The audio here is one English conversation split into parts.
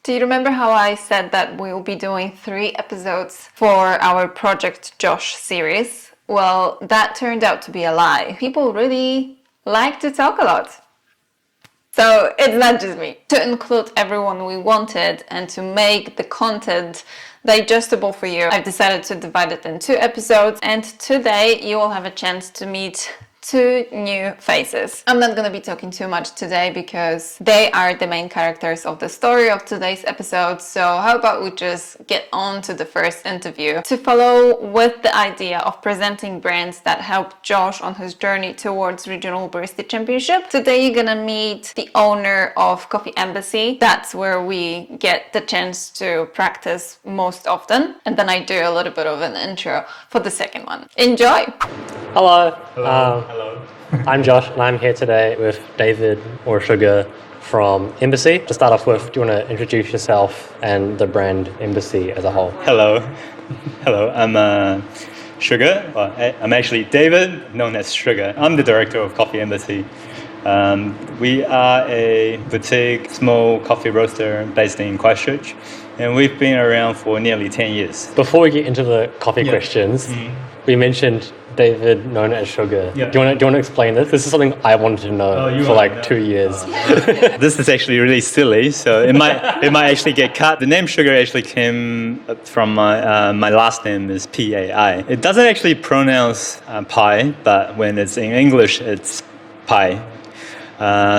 Do you remember how I said that we will be doing 3 episodes for our Project Josh series? Well, that turned out to be a lie. People really like to talk a lot. So it's not just me. To include everyone we wanted and to make the content digestible for you, I've decided to divide it in 2 episodes, and today you will have a chance to meet 2 new faces. I'm not gonna be talking too much today because they are the main characters of the story of today's episode. So how about we just get on to the first interview to follow with the idea of presenting brands that helped Josh on his journey towards Regional Barista Championship. Today you're gonna meet the owner of Coffee Embassy. That's where we get the chance to practice most often. And then I do a little bit of an intro for the second one. Enjoy! Hello. Hello. I'm Josh and I'm here today with David or Sugar from Embassy. To start off with, do you want to introduce yourself and the brand Embassy as a whole? Hello. I'm Sugar. Well, I'm actually David, known as Sugar. I'm the director of Coffee Embassy. We are a boutique small coffee roaster based in Christchurch, and we've been around for nearly 10 years. Before we get into the coffee questions, we mentioned David, known as Sugar. Yeah. Do you want to explain this? This is something I wanted to know for like 2 years. This is actually really silly, so it might actually get cut. The name Sugar actually came from my last name is P-A-I. It doesn't actually pronounce pie, but when it's in English, it's pie.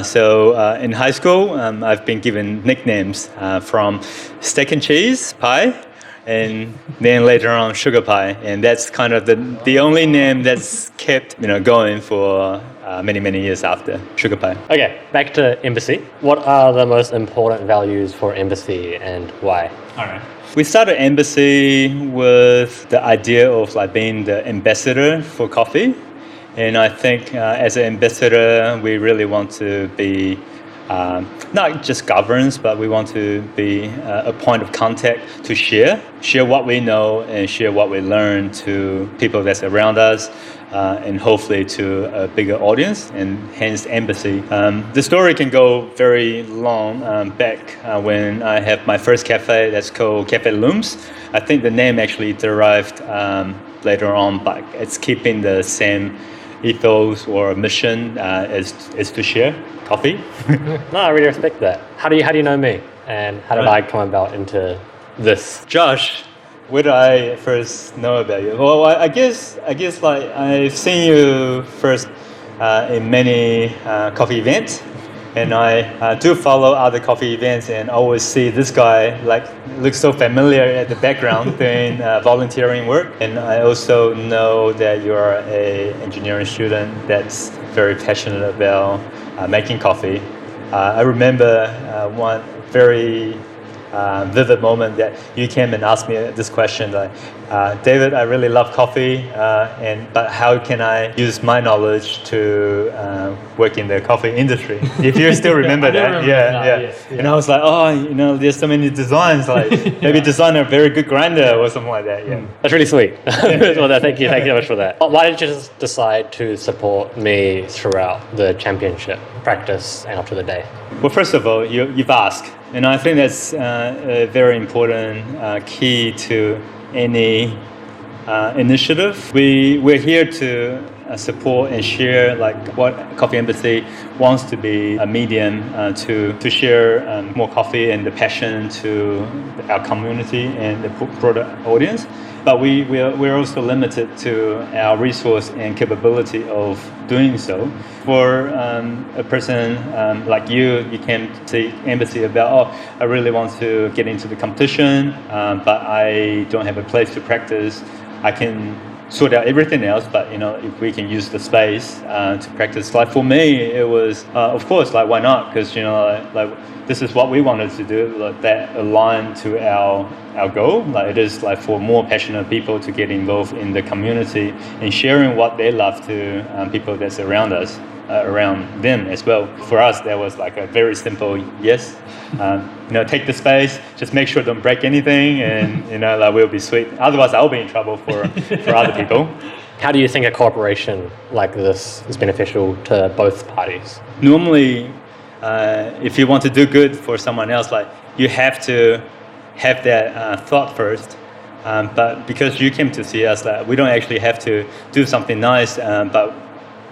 So in high school, I've been given nicknames from steak and cheese pie, and then later on sugar pie, and that's kind of the only name that's kept going for many years after sugar pie. Okay, back to Embassy. What are the most important values for Embassy and why? All right. We started Embassy with the idea of like being the ambassador for coffee, and I think as an ambassador, we really want to be not just governance, but we want to be a point of contact to share what we know and share what we learn to people that's around us, and hopefully to a bigger audience, and hence Embassy. The story can go very long back when I have my first cafe that's called Cafe Looms. I think the name actually derived later on, but it's keeping the same ethos or mission is to share coffee. No, I really respect that. How do you know me, and how did I come about into this? Josh, where did I first know about you? Well, I guess like I've seen you first in many coffee events, and I do follow other coffee events, and always see this guy like looks so familiar at the background doing volunteering work. And I also know that you are an engineering student that's very passionate about making coffee. I remember one very vivid moment that you came and asked me this question, like, David, I really love coffee, but how can I use my knowledge to work in the coffee industry? If you still remember that, Yes. And I was like, there's so many designs, like maybe design a very good grinder or something like that. Yeah, That's really sweet. Well, thank you so much for that. Why did you just decide to support me throughout the championship practice and up to the day? Well, first of all, you've asked, and I think that's a very important key to any initiative. We're here to support and share like what Coffee Embassy wants to be a medium to share more coffee and the passion to our community and the broader audience. But we're also limited to our resource and capability of doing so. For a person like you came to Embassy about, I really want to get into the competition, but I don't have a place to practice. I can sort out everything else, but if we can use the space to practice, like for me, it was of course like why not? Because like this is what we wanted to do, like that aligned to our goal. Like it is like for more passionate people to get involved in the community and sharing what they love to people that's around us, around them as well. For us, that was like a very simple yes. Take the space, just make sure don't break anything, and like we'll be sweet. Otherwise, I'll be in trouble for other people. How do you think a cooperation like this is beneficial to both parties? Normally, if you want to do good for someone else, like you have to have that thought first. But because you came to see us, we don't actually have to do something nice, but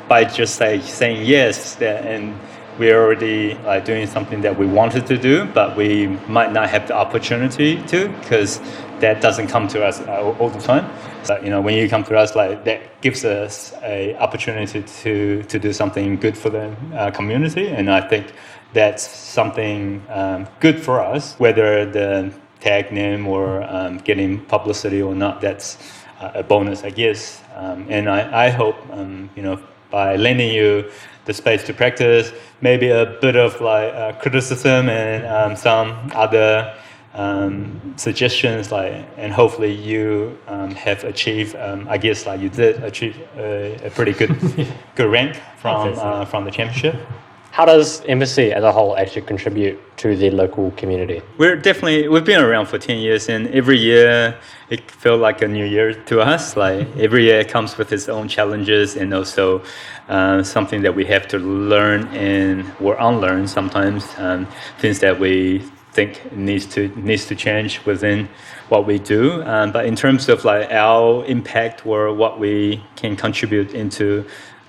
by just saying yes, and we're already doing something that we wanted to do, but we might not have the opportunity to, because that doesn't come to us all the time. So, when you come to us, that gives us a opportunity to do something good for the community, and I think that's something good for us, whether the tag name or getting publicity or not. That's a bonus, I guess. And I hope, by lending you the space to practice, maybe a bit of criticism and some other suggestions, and hopefully you have achieved, I guess you did achieve a pretty good rank from the championship. How does Embassy as a whole actually contribute to the local community? We've been around for 10 years, and every year it felt like a new year to us. Every year it comes with its own challenges, and also something that we have to learn or unlearn sometimes, things that we think needs to change within what we do. But in terms of our impact or what we can contribute into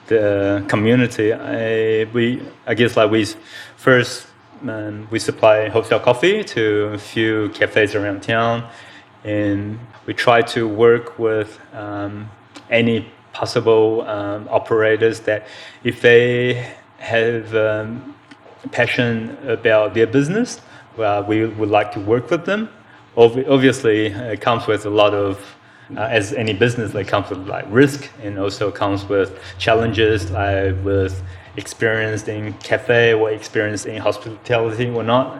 the community, I guess we first we supply wholesale coffee to a few cafes around town, and we try to work with any possible operators that if they have passion about their business, we would like to work with them. Obviously, it comes with a lot of as any business, comes with risk, and also comes with challenges, with experience in cafe or experience in hospitality or not.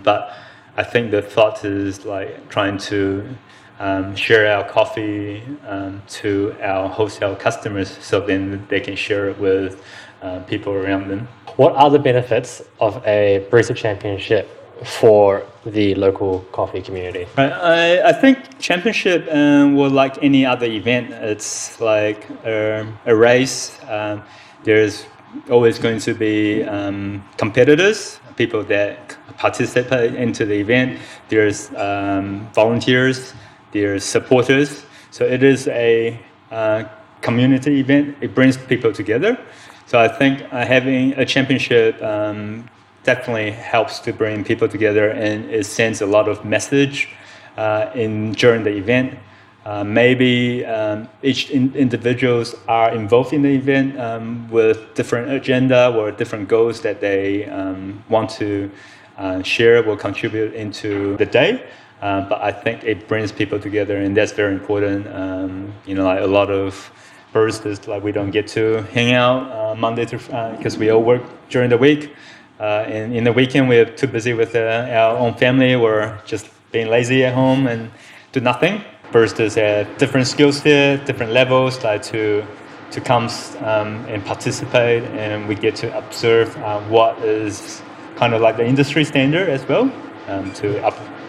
But I think the thought is trying to share our coffee to our wholesale customers, so then they can share it with people around them. What are the benefits of a barista championship for the local coffee community? I think championship will like any other event. It's like a race. There's always going to be competitors, people that participate into the event. There's volunteers, there's supporters. So it is a community event. It brings people together. So I think having a championship definitely helps to bring people together, and it sends a lot of message during the event. Maybe each individuals are involved in the event with different agenda or different goals that they want to share or contribute into the day. But I think it brings people together, and that's very important. A lot of baristas, we don't get to hang out Monday through because we all work during the week. And in the weekend, we're too busy with our own family or just being lazy at home and do nothing. Baristas have different skills here, different levels, to come and participate, and we get to observe what is kind of the industry standard as well, to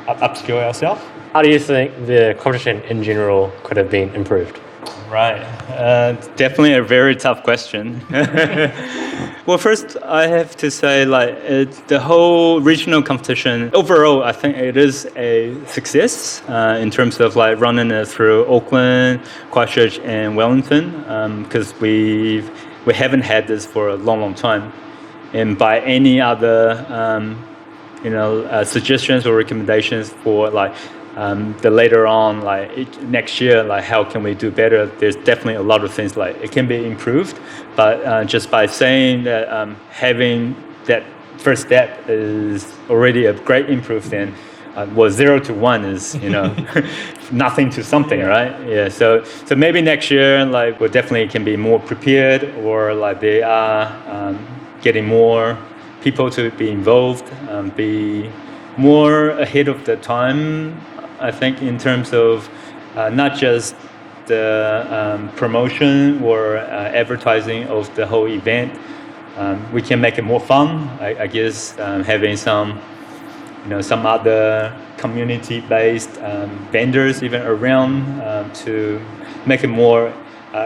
upskill ourselves. How do you think the competition in general could have been improved? Right. Definitely a very tough question. Well, first, I have to say, the whole regional competition, overall, I think it is a success in terms of running it through Auckland, Christchurch, and Wellington, because we haven't had this for a long, long time. And by any other, suggestions or recommendations for the later on, next year, how can we do better? There's definitely a lot of things it can be improved, but just by saying that having that first step is already a great improvement. 0 to 1 is nothing to something, right? Yeah. So maybe next year, we definitely can be more prepared, or they are getting more people to be involved, be more ahead of the time. I think in terms of not just the promotion or advertising of the whole event, we can make it more fun. I guess having some other community-based vendors even around to make it more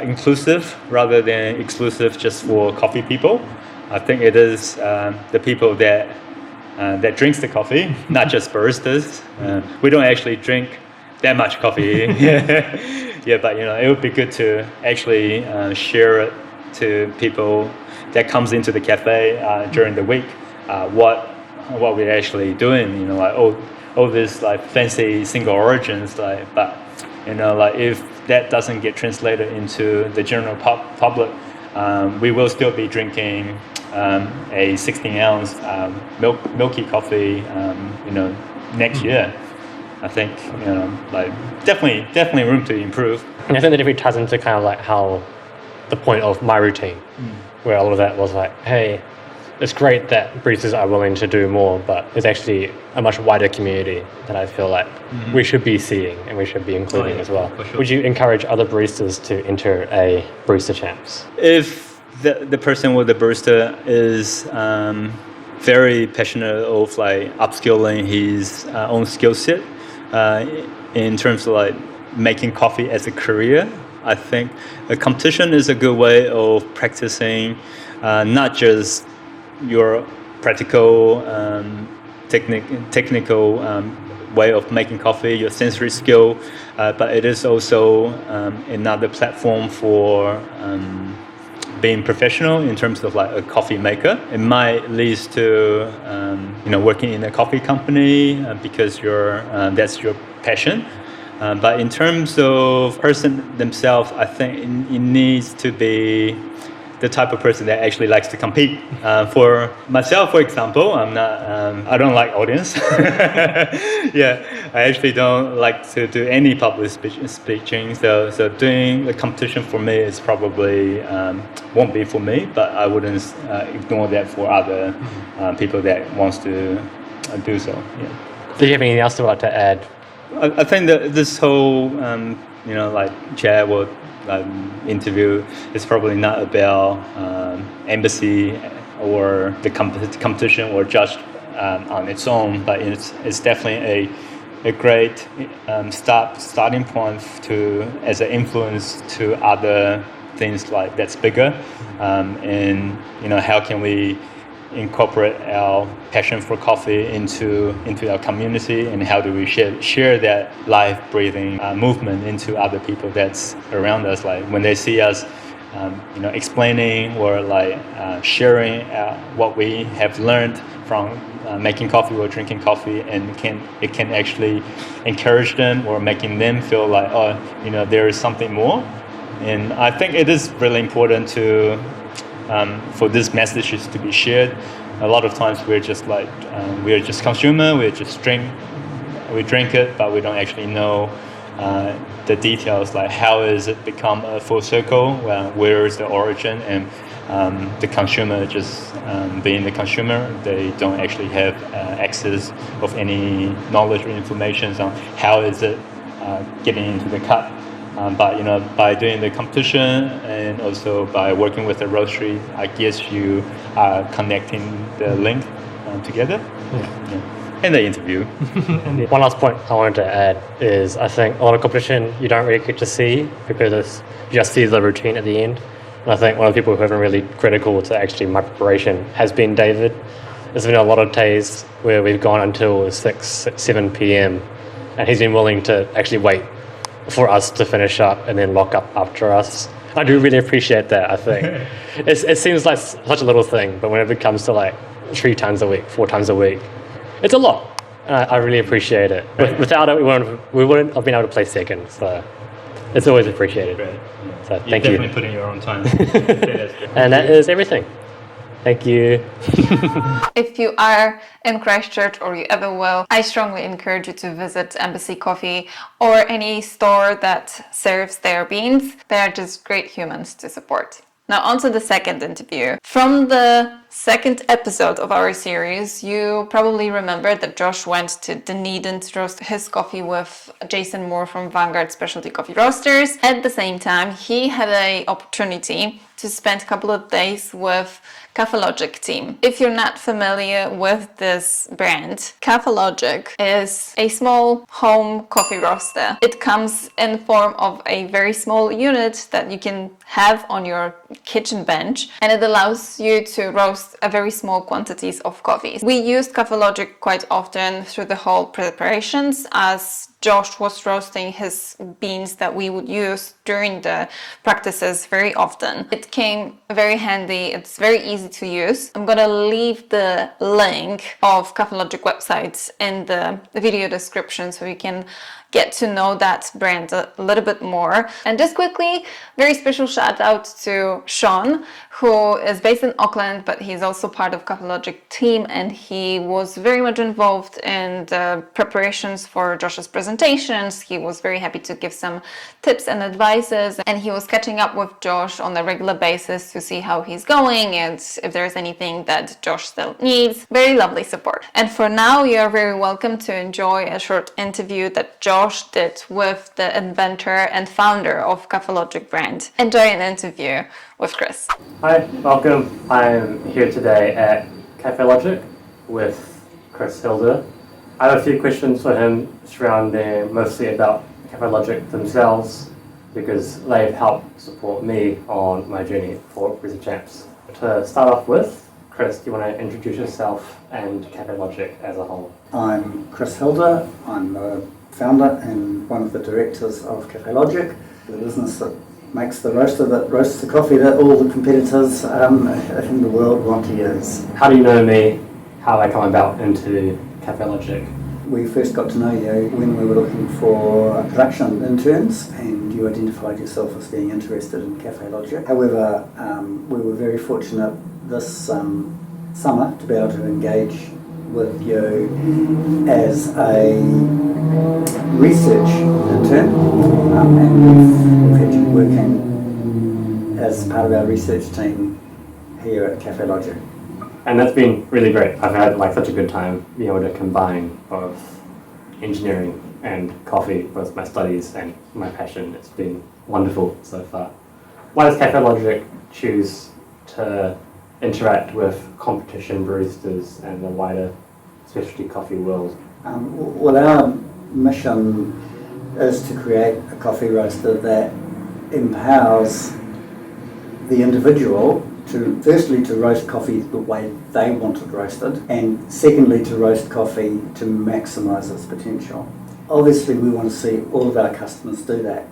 inclusive rather than exclusive just for coffee people. I think it is the people that drinks the coffee, not just baristas. We don't actually drink that much coffee. Yeah, but it would be good to actually share it to people that comes into the cafe during the week. What we're actually doing, like all this like fancy single origins, but like if that doesn't get translated into the general public, we will still be drinking a 16-ounce milky coffee, next year. I think like definitely room to improve. And I think that if it ties into kind of like how the point of my routine, where a lot of that was like, hey, it's great that baristas are willing to do more, but there's actually a much wider community that I feel like we should be seeing and we should be including as well. For sure. Would you encourage other baristas to enter a Barista Champs? If the person with the barista is very passionate of like upskilling his own skill set in terms of like making coffee as a career, I think a competition is a good way of practicing not just your practical technical way of making coffee, your sensory skill, but it is also another platform for being professional in terms of like a coffee maker. It might lead to working in a coffee company because that's your passion. But in terms of person themselves, I think it needs to be the type of person that actually likes to compete. For myself, for example, I don't like audience. Yeah, I actually don't like to do any public speaking. So doing the competition for me is probably won't be for me. But I wouldn't ignore that for other people that wants to do so. Yeah. Do you have anything else to add? I think that this whole like chat or interview is probably not about Embassy or the competition or just on its own, but it's definitely a great starting point as an influence to other things like that's bigger, and how can we incorporate our passion for coffee into our community, and how do we share that life breathing movement into other people that's around us, like when they see us explaining or like sharing what we have learned from making coffee or drinking coffee, and it can actually encourage them or making them feel like there is something more. And I think it is really important to for these messages to be shared. A lot of times we're just like we're just consumer, we drink it, but we don't actually know the details, like how is it become a full circle, where is the origin, and the consumer just being the consumer, they don't actually have access of any knowledge or information on how is it getting into the cup. But by doing the competition and also by working with the roastery, I guess you are connecting the link together. Yeah. And the interview. One last point I wanted to add is I think a lot of competition you don't really get to see because you just see the routine at the end. And I think one of the people who have been really critical to actually my preparation has been David. There's been a lot of days where we've gone until 7 p.m. and he's been willing to actually wait for us to finish up and then lock up after us. I do really appreciate that. I think it seems like such a little thing, but whenever it comes to like 3 times a week, 4 times a week, it's a lot. I really appreciate it. Without it, we wouldn't have been able to play second. So it's always appreciated. Great. So thank you. Definitely putting your own time. And that is everything. Thank you. If you are in Christchurch or you ever will, I strongly encourage you to visit Embassy Coffee or any store that serves their beans. They are just great humans to support. Now on to the second interview. From the second episode of our series, you probably remember that Josh went to Dunedin to roast his coffee with Jason Moore from Vanguard Specialty Coffee Roasters. At the same time, he had an opportunity to spend a couple of days with Kaffelogic team. If you're not familiar with this brand, Kaffelogic is a small home coffee roaster. It comes in form of a very small unit that you can have on your kitchen bench, and it allows you to roast a very small quantities of coffees. We used Kaffelogic quite often through the whole preparations, as Josh was roasting his beans that we would use during the practices very often. It came very handy, it's very easy to use. I'm gonna leave the link of Kaffelogic websites in the video description so you can get to know that brand a little bit more. And just quickly, very special shout out to Sean, who is based in Auckland, but he's also part of Kaffelogic team, and he was very much involved in the preparations for Josh's presentations. He was very happy to give some tips and advices, and he was catching up with Josh on a regular basis to see how he's going and if there's anything that Josh still needs. Very lovely support. And for now, you are very welcome to enjoy a short interview that Josh did with the inventor and founder of Kaffelogic brand. Enjoy an interview with Chris. Hi, welcome. I'm here today at Kaffelogic with Chris Hilder. I have a few questions for him surrounding mostly about Kaffelogic themselves, because they've helped support me on my journey for Barista Champs. To start off with, Chris, do you want to introduce yourself and Kaffelogic as a whole? I'm Chris Hilder. I'm the founder and one of the directors of Kaffelogic, the business that makes the roaster that roasts the coffee that all the competitors in the world want to use. How do you know me? How did I come about into Kaffelogic? We first got to know you when we were looking for production interns, and you identified yourself as being interested in Kaffelogic. However, we were very fortunate this summer to be able to engage with you as a research intern, and we've had you working as part of our research team here at Kaffelogic. And that's been really great. I've had such a good time being able to combine both engineering and coffee, both my studies and my passion. It's been wonderful so far. Why does Kaffelogic choose to interact with competition baristas and the wider specialty coffee world? Well, our mission is to create a coffee roaster that empowers the individual to, firstly, to roast coffee the way they want it roasted, and secondly, to roast coffee to maximise its potential. Obviously, we want to see all of our customers do that.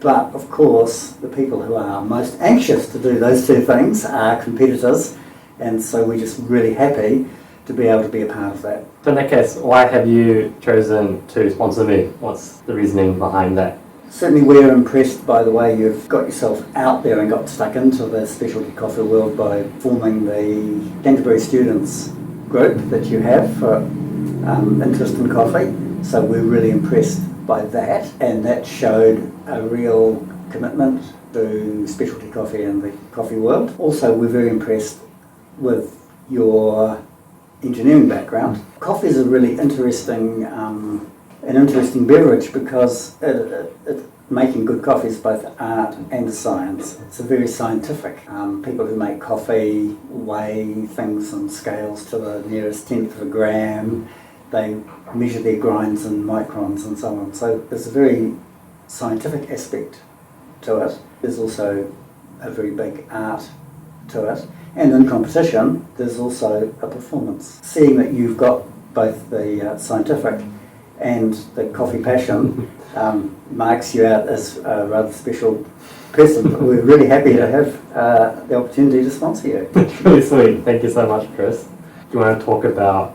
But of course, the people who are most anxious to do those two things are competitors, and so we're just really happy to be able to be a part of that. So in that case, why have you chosen to sponsor me? What's the reasoning behind that? Certainly we're impressed by the way you've got yourself out there and got stuck into the specialty coffee world by forming the Canterbury Students group that you have for interest in coffee. So we're really impressed by that, and that showed a real commitment to specialty coffee and the coffee world. Also, we're very impressed with your engineering background. Coffee is a really interesting beverage because making good coffee is both art and science. It's a very scientific. People who make coffee weigh things in scales to the nearest tenth of a gram. They measure their grinds in microns and so on. So there's a very scientific aspect to it. There's also a very big art to it. And in competition, there's also a performance. Seeing that you've got both the scientific and the coffee passion marks you out as a rather special person. We're really happy to have the opportunity to sponsor you. That's really sweet. Thank you so much, Chris. Do you want to talk about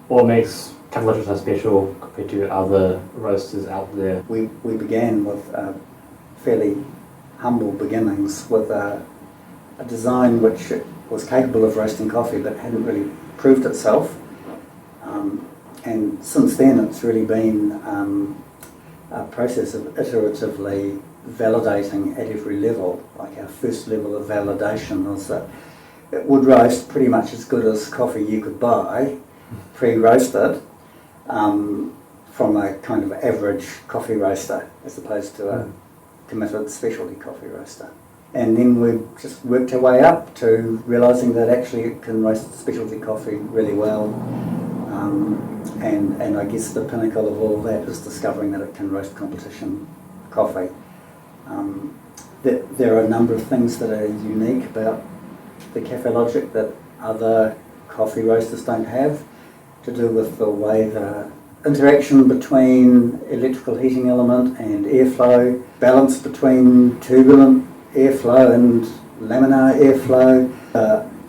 what makes Kaffelogic so special compared to other roasters out there? We began with fairly humble beginnings with a design which was capable of roasting coffee but hadn't really proved itself. And since then it's really been a process of iteratively validating at every level. Like our first level of validation was that it would roast pretty much as good as coffee you could buy, pre-roasted, from a kind of average coffee roaster as opposed to a committed specialty coffee roaster. And then we've just worked our way up to realising that actually it can roast specialty coffee really well. And I guess the pinnacle of all that is discovering that it can roast competition coffee. There are a number of things that are unique about the Kaffelogic that other coffee roasters don't have, to do with the way the interaction between electrical heating element and airflow, balance between turbulent airflow and laminar airflow,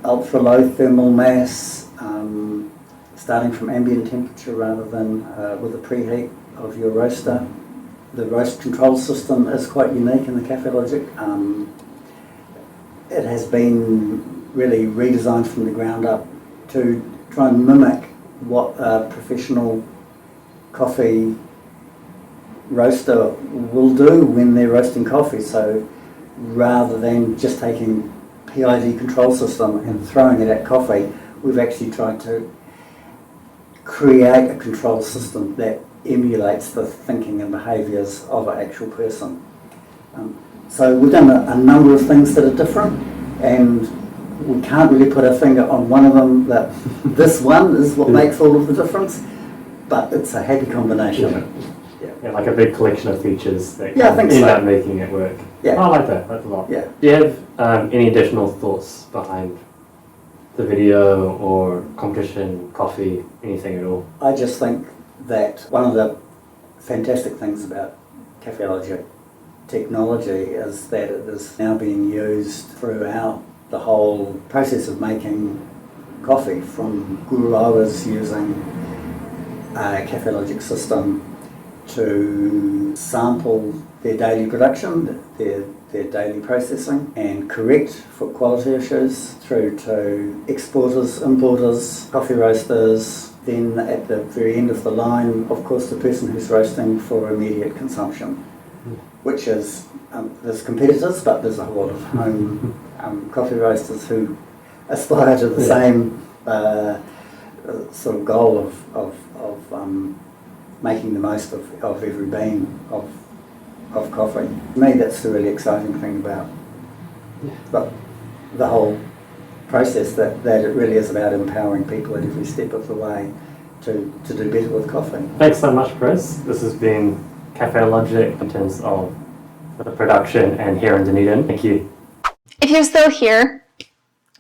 ultra low thermal mass, starting from ambient temperature rather than with the preheat of your roaster. The roast control system is quite unique in the Kaffelogic. It has been really redesigned from the ground up to try and mimic what a professional coffee roaster will do when they're roasting coffee. So rather than just taking PID control system and throwing it at coffee, we've actually tried to create a control system that emulates the thinking and behaviours of an actual person. So we've done a number of things that are different, and we can't really put our finger on one of them that this one is what makes all of the difference, but it's a happy combination. Yeah, like a big collection of features that I think end so. up making it work. Yeah. I like that. That's a lot. Yeah. Do you have any additional thoughts behind the video or competition, coffee, anything at all? I just think that one of the fantastic things about Kaffelogic technology is that it is now being used throughout the whole process of making coffee. From growers using a Kaffelogic system to sample their daily production, their daily processing, and correct for quality issues, through to exporters, importers, coffee roasters, then at the very end of the line, of course, the person who's roasting for immediate consumption, which is, there's competitors, but there's a whole lot of home coffee roasters who aspire to the same sort of goal of making the most of every bean of coffee. To me, that's the really exciting thing about the whole process, that it really is about empowering people at every step of the way to do better with coffee. Thanks so much, Chris. This has been Kaffelogic in terms of the production and here in Dunedin. Thank you. If you're still here,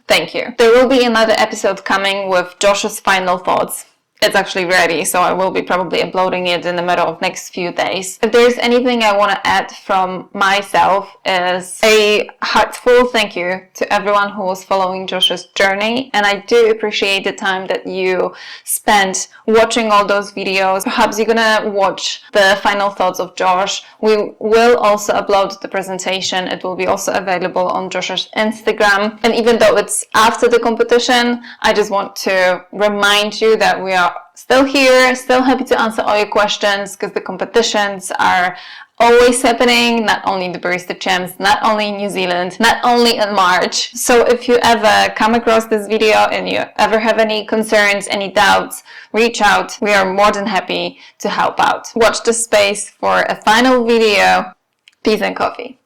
thank you. There will be another episode coming with Josh's final thoughts. It's actually ready, so I will be probably uploading it in the matter of next few days. If there's anything I want to add from myself, is a heartfelt thank you to everyone who was following Josh's journey, and I do appreciate the time that you spent watching all those videos. Perhaps you're gonna watch the final thoughts of Josh. We will also upload the presentation. It will be also available on Josh's Instagram, and even though it's after the competition, I just want to remind you that we are still here, still happy to answer all your questions, because the competitions are always happening, not only the Barista Champs, not only in New Zealand, not only in March. So if you ever come across this video and you ever have any concerns, any doubts, reach out. We are more than happy to help out. Watch the space for a final video. Peace and coffee.